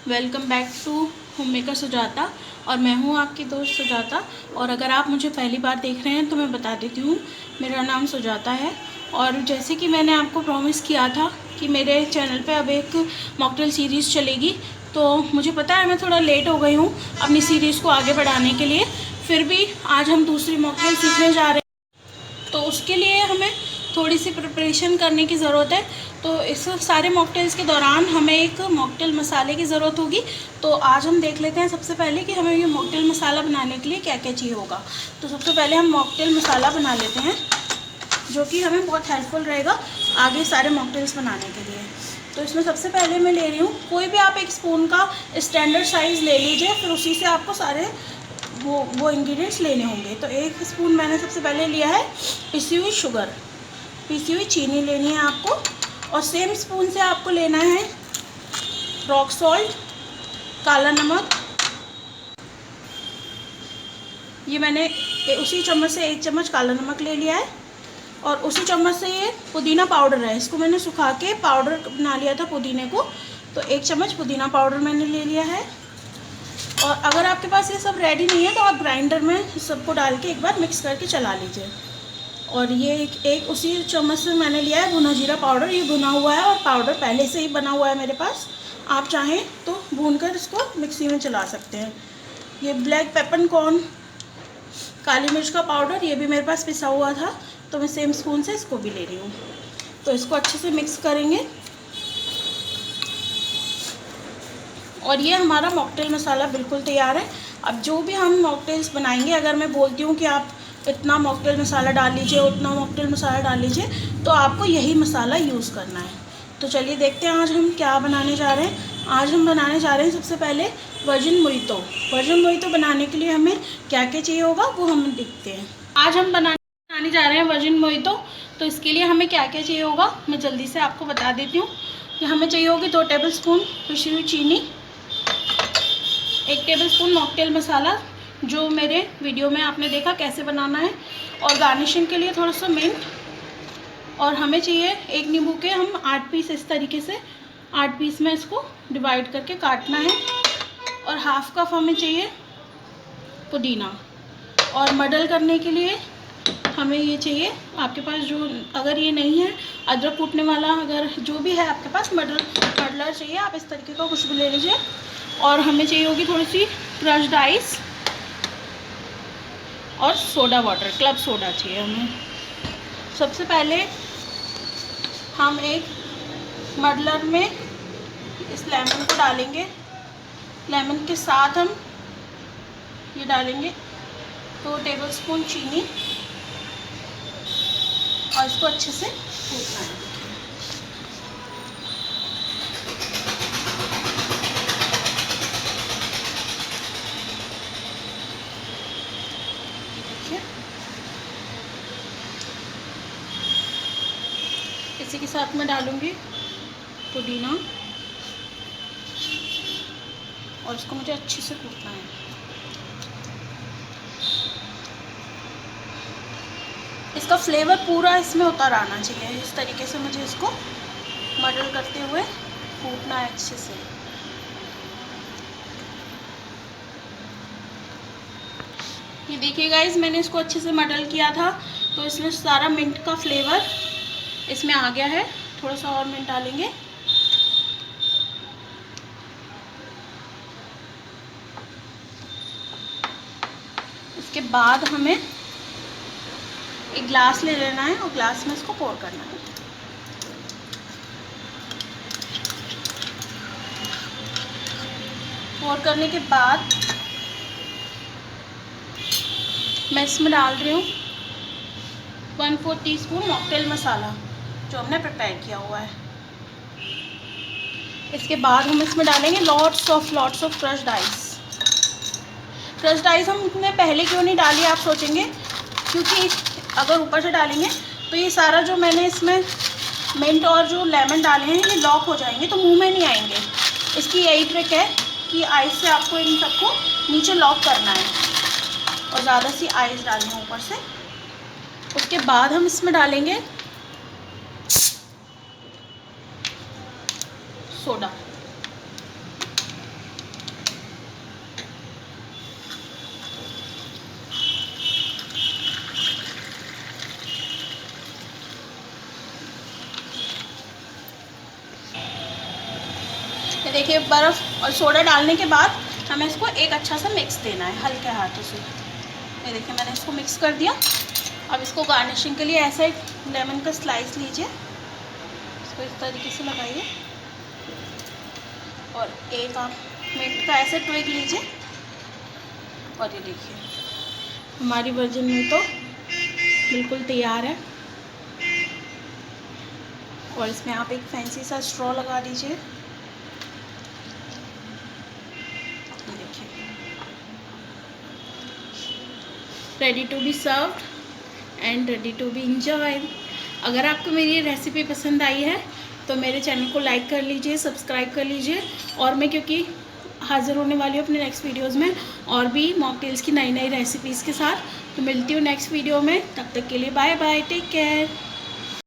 Welcome back to home maker Sujata. और मैं हूँ आपकी दोस्त सुजाता। और अगर आप मुझे पहली बार देख रहे हैं तो मैं बता देती हूँ, मेरा नाम सुजाता है। और जैसे कि मैंने आपको प्रॉमिस किया था कि मेरे चैनल पे अब एक मॉकटेल सीरीज़ चलेगी, तो मुझे पता है मैं थोड़ा लेट हो गई हूँ अपनी सीरीज़ को आगे बढ़ाने के लिए। फिर भी आज हम दूसरी मॉकटेल सीखने जा रहे हैं, तो उसके लिए हमें थोड़ी सी प्रिपरेशन करने की ज़रूरत है। तो इस सारे मॉकटेल्स के दौरान हमें एक मॉकटेल मसाले की ज़रूरत होगी। तो आज हम देख लेते हैं सबसे पहले कि हमें ये मॉकटेल मसाला बनाने के लिए क्या क्या चाहिए होगा। तो सबसे पहले हम मॉकटेल मसाला बना लेते हैं, जो कि हमें बहुत हेल्पफुल रहेगा आगे सारे मॉकटेल्स बनाने के लिए। तो इसमें सबसे पहले मैं ले रही हूँ, कोई भी आप एक स्पून का स्टैंडर्ड साइज़ ले लीजिए, फिर उसी से आपको सारे वो इंग्रेडिएंट्स लेने होंगे। तो 1 स्पून मैंने सबसे पहले लिया है पिसी हुई शुगर, पिसी हुई चीनी लेनी है आपको। और सेम स्पून से आपको लेना है रॉक सॉल्ट, काला नमक। ये मैंने उसी चम्मच से 1 चम्मच काला नमक ले लिया है। और उसी चम्मच से ये पुदीना पाउडर है, इसको मैंने सुखा के पाउडर बना लिया था पुदीने को। तो 1 चम्मच पुदीना पाउडर मैंने ले लिया है। और अगर आपके पास ये सब रेडी नहीं है तो आप ग्राइंडर में सबको डाल के एक बार मिक्स करके चला लीजिए। और ये एक उसी चम्मच से मैंने लिया है भुना जीरा पाउडर। ये भुना हुआ है और पाउडर पहले से ही बना हुआ है मेरे पास, आप चाहें तो भूनकर इसको मिक्सी में चला सकते हैं। ये ब्लैक पेपर कॉर्न, काली मिर्च का पाउडर, ये भी मेरे पास पिसा हुआ था, तो मैं सेम स्पून से इसको भी ले रही हूँ। तो इसको अच्छे से मिक्स करेंगे। और ये हमारा मॉकटेल मसाला बिल्कुल तैयार है। अब जो भी हम मॉकटेल्स बनाएंगे, अगर मैं बोलती हूँ कि आप इतना मॉकटेल मसाला डाल लीजिए, उतना मॉकटेल मसाला डाल लीजिए, तो आपको यही मसाला यूज़ करना है। तो चलिए देखते हैं आज हम क्या बनाने जा रहे हैं। आज हम बनाने जा रहे हैं सबसे पहले वर्जिन मोहितो। वर्जिन मोहितो बनाने के लिए हमें क्या क्या चाहिए होगा वो हम देखते हैं। आज हम बनाने जा रहे हैं वर्जिन मोहितो। तो इसके लिए हमें क्या क्या चाहिए होगा मैं जल्दी से आपको बता देती हूँ। कि हमें चाहिए होगी 2 टेबल स्पून पिसी हुई चीनी, 1 टेबल स्पून मॉकटेल मसाला जो मेरे वीडियो में आपने देखा कैसे बनाना है, और गार्निशिंग के लिए थोड़ा सा मिंट। और हमें चाहिए 1 नींबू के हम 8 पीस, इस तरीके से 8 पीस में इसको डिवाइड करके काटना है। और हाफ कप हमें चाहिए पुदीना। और मर्डल करने के लिए हमें ये चाहिए, आपके पास जो, अगर ये नहीं है अदरक कूटने वाला, अगर जो भी है आपके पास मर्डलर चाहिए, आप इस तरीके का कुछ भी ले लीजिए। और हमें चाहिए होगी थोड़ी सी क्रश्ड आइस और सोडा वाटर, क्लब सोडा चाहिए हमें। सबसे पहले हम एक मर्डलर में इस लेमन को डालेंगे। लेमन के साथ हम ये डालेंगे 2 टेबल स्पून चीनी, और इसको अच्छे से कूटना है। इसी के साथ मैं डालूंगी पुदीना, और इसको मुझे अच्छे से कूटना है। इसका फ्लेवर पूरा इसमें उतर आना चाहिए। इस तरीके से मुझे इसको मर्डल करते हुए कूटना है अच्छे से। ये देखिए गाइस, मैंने इसको अच्छे से मर्डल किया था, तो इसमें सारा मिंट का फ्लेवर इसमें आ गया है। थोड़ा सा और मिंट डालेंगे। उसके बाद हमें एक ग्लास ले लेना है और ग्लास में इसको पोर करना है। पोर करने के बाद मैं इसमें डाल रही हूँ 1/4 टीस्पून मॉकटेल मसाला जो हमने प्रिपेयर किया हुआ है। इसके बाद हम इसमें डालेंगे lots of crushed ice. Crushed ice हमने पहले क्यों नहीं डाली आप सोचेंगे, क्योंकि अगर ऊपर से डालेंगे तो ये सारा जो मैंने इसमें मिंट और जो लेमन डाले हैं ये लॉक हो जाएंगे, तो मुंह में नहीं आएंगे। इसकी यही ट्रिक है कि आइस से आपको इन सबको नीचे लॉक करना है और ज़्यादा सी आइस डालनी है ऊपर से। उसके बाद हम इसमें डालेंगे सोडा। देखिए बर्फ़ और सोडा डालने के बाद हमें इसको एक अच्छा सा मिक्स देना है हल्के हाथों से। ये देखिए मैंने इसको मिक्स कर दिया। अब इसको गार्निशिंग के लिए ऐसा एक लेमन का स्लाइस लीजिए, इसको इस तरीके से लगाइए और एक आप मिंट का ऐसे ट्विग लीजिए। और ये देखिए हमारी वर्जन में तो बिल्कुल तैयार है। और इसमें आप एक फैंसी सा स्ट्रॉ लगा दीजिए। ये देखिए ready to be served and ready to be enjoy. अगर आपको मेरी ये रेसिपी पसंद आई है तो मेरे चैनल को लाइक कर लीजिए, सब्सक्राइब कर लीजिए। और मैं क्योंकि हाज़िर होने वाली हूँ अपने नेक्स्ट वीडियोज़ में और भी मॉकटेल्स की नई नई रेसिपीज़ के साथ। तो मिलती हूँ नेक्स्ट वीडियो में, तब तक के लिए बाय बाय, टेक केयर।